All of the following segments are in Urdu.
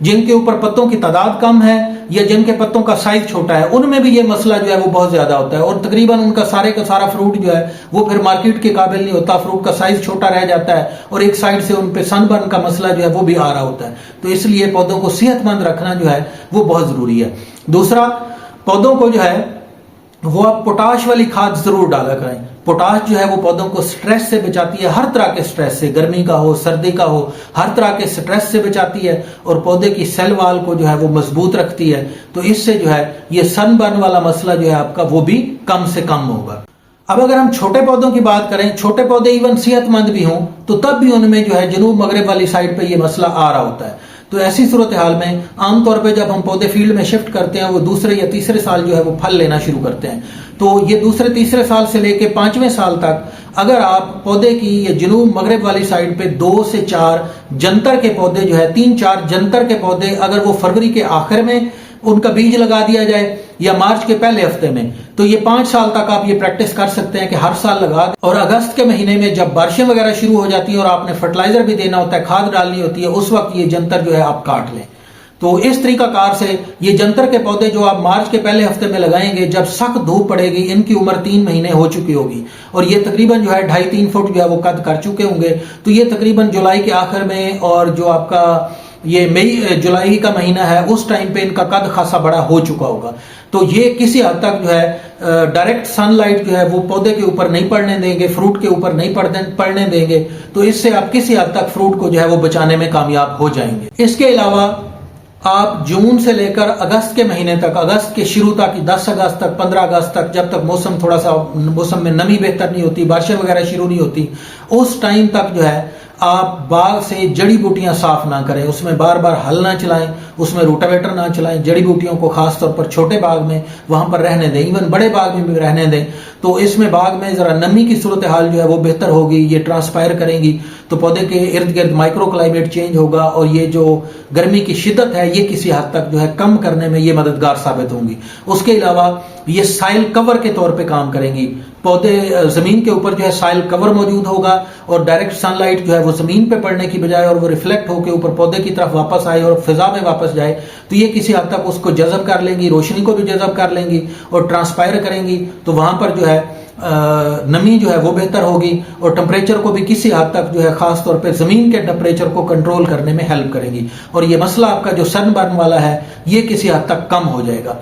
جن کے اوپر پتوں کی تعداد کم ہے یا جن کے پتوں کا سائز چھوٹا ہے، ان میں بھی یہ مسئلہ جو ہے وہ بہت زیادہ ہوتا ہے، اور تقریباً ان کا سارا فروٹ جو ہے وہ پھر مارکیٹ کے قابل نہیں ہوتا، فروٹ کا سائز چھوٹا رہ جاتا ہے، اور ایک سائڈ سے ان پہ سن برن کا مسئلہ جو ہے وہ بھی آ رہا ہوتا ہے۔ تو اس لیے پودوں کو صحت مند رکھنا جو ہے وہ بہت ضروری ہے۔ دوسرا، پودوں کو جو ہے وہ آپ پوٹاش والی کھاد ضرور ڈالا کریں۔ پوٹاش جو ہے وہ پودوں کو سٹریس سے بچاتی ہے، ہر طرح کے سٹریس سے، گرمی کا ہو، سردی کا ہو، ہر طرح کے سٹریس سے بچاتی ہے، اور پودے کی سیل وال کو جو ہے وہ مضبوط رکھتی ہے۔ تو اس سے جو ہے یہ سن برن والا مسئلہ جو ہے آپ کا وہ بھی کم سے کم ہوگا۔ اب اگر ہم چھوٹے پودوں کی بات کریں، چھوٹے پودے ایون صحت مند بھی ہوں تو تب بھی ان میں جو ہے جنوب مغرب والی سائڈ پہ یہ مسئلہ آ رہا ہوتا ہے۔ تو ایسی صورتحال میں عام طور پہ جب ہم پودے فیلڈ میں شفٹ کرتے ہیں، وہ دوسرے یا تیسرے سال جو ہے وہ پھل لینا شروع کرتے ہیں۔ تو یہ دوسرے تیسرے سال سے لے کے 5ویں سال تک اگر آپ پودے کی یہ جنوب مغرب والی سائڈ پہ 2 سے 4 جنتر کے پودے جو ہے 3-4 جنتر کے پودے اگر وہ فروری کے آخر میں ان کا بیج لگا دیا جائے یا مارچ کے پہلے ہفتے میں، تو یہ 5 سال تک آپ یہ پریکٹس کر سکتے ہیں کہ ہر سال لگا دیں، اور اگست کے مہینے میں جب بارشیں وغیرہ شروع ہو جاتی ہیں اور آپ نے فرٹیلائزر بھی دینا ہوتا ہے، کھاد ڈالنی ہوتی ہے، اس وقت یہ جنتر جو ہے آپ کاٹ لیں۔ تو اس طریقہ کار سے یہ جنتر کے پودے جو آپ مارچ کے پہلے ہفتے میں لگائیں گے، جب سخت دھوپ پڑے گی، ان کی عمر 3 مہینے ہو چکی ہوگی اور یہ تقریباً جو ہے 2.5-3 فٹ جو ہے وہ قد کر چکے ہوں گے، تو یہ تقریباً جولائی کے آخر میں اور جو آپ کا یہ جولائی کا مہینہ ہے اس ٹائم پہ ان کا قد خاصا بڑا ہو چکا ہوگا۔ تو یہ کسی حد تک جو ہے ڈائریکٹ سن لائٹ جو ہے وہ پودے کے اوپر نہیں پڑنے دیں گے، فروٹ کے اوپر نہیں پڑنے دیں گے، تو اس سے آپ کسی حد تک فروٹ کو جو ہے وہ بچانے میں کامیاب ہو جائیں گے۔ اس کے علاوہ آپ جون سے لے کر اگست کے مہینے تک، اگست کے شروع تک 10 اگست تک 15 اگست تک، جب تک موسم تھوڑا سا موسم میں نمی بہتر نہیں ہوتی، بارشیں وغیرہ شروع نہیں ہوتی، اس ٹائم تک جو ہے آپ باغ سے جڑی بوٹیاں صاف نہ کریں، اس میں بار بار ہل نہ چلائیں، اس میں روٹاویٹر نہ چلائیں، جڑی بوٹیوں کو خاص طور پر چھوٹے باغ میں وہاں پر رہنے دیں، ایون بڑے باغ میں بھی رہنے دیں۔ تو اس میں باغ میں ذرا نمی کی صورتحال جو ہے وہ بہتر ہوگی، یہ ٹرانسپائر کریں گی تو پودے کے ارد گرد مائکرو کلائمیٹ چینج ہوگا، اور یہ جو گرمی کی شدت ہے یہ کسی حد تک جو ہے کم کرنے میں یہ مددگار ثابت ہوں گی۔ اس کے علاوہ یہ سائل کور کے طور پہ کام کریں گی، پودے زمین کے اوپر جو ہے سائل کور موجود ہوگا، اور ڈائریکٹ سن لائٹ جو ہے وہ زمین پہ پڑنے کی بجائے اور وہ ریفلیکٹ ہو کے اوپر پودے کی طرف واپس آئے اور فضا میں واپس جائے، تو یہ کسی حد تک اس کو جذب کر لیں گی، روشنی کو بھی جذب کر لیں گی اور ٹرانسپائر کریں گی، تو وہاں پر جو ہے نمی جو ہے وہ بہتر ہوگی، اور ٹمپریچر کو بھی کسی حد تک جو ہے خاص طور پہ زمین کے ٹمپریچر کو کنٹرول کرنے میں ہیلپ کریں گی، اور یہ مسئلہ آپ کا جو سن برن والا ہے یہ کسی حد تک کم ہو جائے گا۔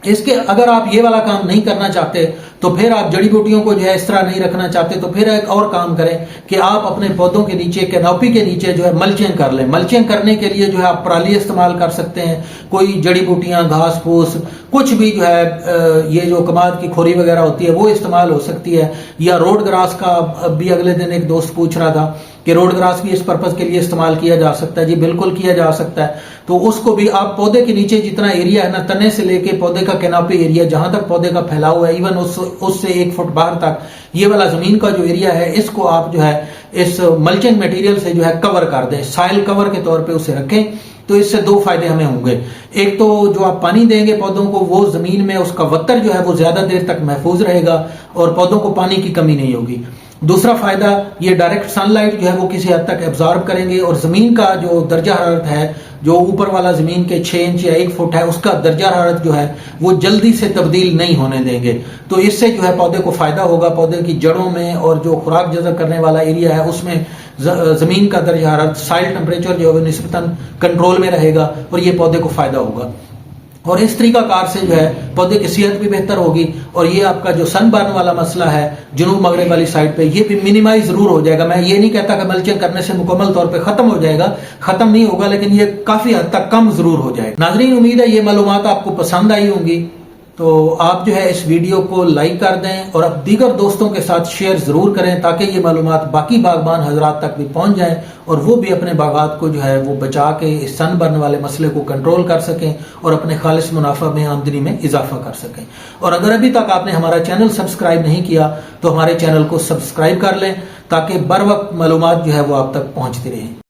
اس کے اگر آپ یہ والا کام نہیں کرنا چاہتے تو پھر آپ جڑی بوٹیوں کو جو ہے اس طرح نہیں رکھنا چاہتے تو پھر ایک اور کام کریں کہ آپ اپنے پودوں کے نیچے کینوپی کے نیچے جو ہے ملچنگ کر لیں۔ ملچنگ کرنے کے لیے جو ہے آپ پرالی استعمال کر سکتے ہیں، کوئی جڑی بوٹیاں، گھاس پھوس، کچھ بھی جو ہے یہ جو کماد کی کھوری وغیرہ ہوتی ہے وہ استعمال ہو سکتی ہے، یا روڈ گراس کا بھی اگلے دن ایک دوست پوچھ رہا تھا کہ روڈ گراس بھی اس پرپز کے لیے استعمال کیا جا سکتا ہے۔ جی بالکل کیا جا سکتا ہے، تو اس کو بھی آپ پودے کے نیچے جتنا ایریا ہے نا، تنے سے لے کے پودے کا کینوپی ایریا جہاں تک پودے کا پھیلاؤ ہے، ایون اس سے 1 فٹ باہر تک یہ والا زمین کا جو ایریا ہے اس کو آپ جو ہے اس ملچنگ میٹیریل سے جو ہے کور کر دیں، سائل کور کے طور پہ اسے رکھیں۔ تو اس سے 2 فائدے ہمیں ہوں گے، ایک تو جو آپ پانی دیں گے پودوں کو وہ زمین میں اس کا وتر جو ہے وہ زیادہ دیر تک محفوظ رہے گا اور پودوں کو پانی کی کمی نہیں ہوگی۔ دوسرا فائدہ یہ ڈائریکٹ سن لائٹ جو ہے وہ کسی حد تک ایبزارب کریں گے، اور زمین کا جو درجہ حرارت ہے جو اوپر والا زمین کے 6 انچ یا 1 فٹ ہے اس کا درجہ حرارت جو ہے وہ جلدی سے تبدیل نہیں ہونے دیں گے، تو اس سے جو ہے پودے کو فائدہ ہوگا، پودے کی جڑوں میں اور جو خوراک جذب کرنے والا ایریا ہے اس میں زمین کا درجہ حرارت، سائل ٹمپریچر جو ہے وہ نسبتاً کنٹرول میں رہے گا اور یہ پودے کو فائدہ ہوگا، اور اس طریقہ کار سے جو ہے پودے کی صحت بھی بہتر ہوگی، اور یہ آپ کا جو سن برن والا مسئلہ ہے جنوب مغرب والی سائڈ پہ یہ بھی منیمائز ضرور ہو جائے گا۔ میں یہ نہیں کہتا کہ ملچنگ کرنے سے مکمل طور پہ ختم ہو جائے گا، ختم نہیں ہوگا، لیکن یہ کافی حد تک کم ضرور ہو جائے گا۔ ناظرین، امید ہے یہ معلومات آپ کو پسند آئی ہوں گی، تو آپ جو ہے اس ویڈیو کو لائک کر دیں اور اب دیگر دوستوں کے ساتھ شیئر ضرور کریں تاکہ یہ معلومات باقی باغبان حضرات تک بھی پہنچ جائیں اور وہ بھی اپنے باغات کو جو ہے وہ بچا کے اس سن برن والے مسئلے کو کنٹرول کر سکیں اور اپنے خالص منافع میں آمدنی میں اضافہ کر سکیں۔ اور اگر ابھی تک آپ نے ہمارا چینل سبسکرائب نہیں کیا تو ہمارے چینل کو سبسکرائب کر لیں تاکہ بر وقت معلومات جو ہے وہ آپ تک پہنچتی رہیں۔